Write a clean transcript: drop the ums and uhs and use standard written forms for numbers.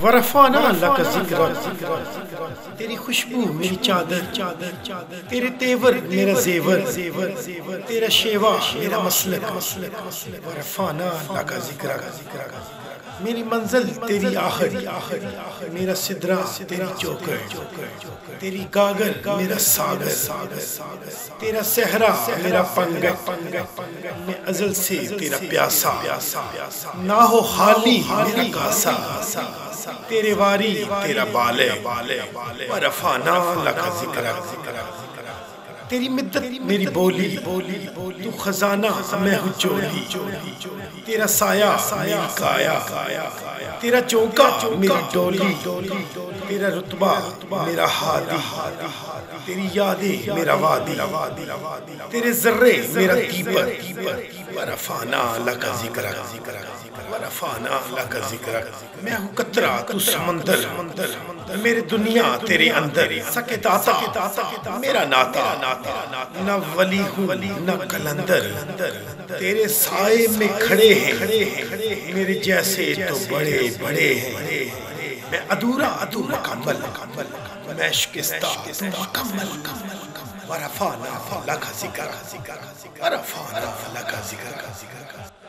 ورفعنا لک ذکرک، تیری خوشبو میری چادر، تیرے تیور میرا زیور، تیرا شیوا میرا مسلک، ورفعنا لک ذکرک، میری منزل تیری آخر، میرا سدرا تیری چوکر، تیری گاگر میرا ساگر، تیرا صحرا میرا پنگٹ، میں ازل سے تیرا پیاسا، نہ ہو خالی میرا کاسا، تیرے واری تیرا بالے، ورفعنا لک ذکرک، تیری مدت میری بولی، تو خزانہ میں ہوں چولی، تیرا سایہ میری کایا، تیرا چونکا میری ڈولی، تیرا رتبہ میرا ہادی، تیری یادیں میرا وادی، تیرے ذرے میرا تیپر، ورفعنا لک ذکرک، ورفعنا لک ذکرک، میں ہوں قطرہ تو سمندر، میرے دنیا تیرے اندر، سکے داتا میرا ناتا، نہ ولی ہوں نہ کلندر، تیرے سائے میں کھڑے ہیں میرے جیسے تو بڑے بڑے ہیں، میں ادھورا تو مکمل، میں شکستہ تو مکمل، ورفعنا لک ذکرک، ورفعنا لک ذکرک۔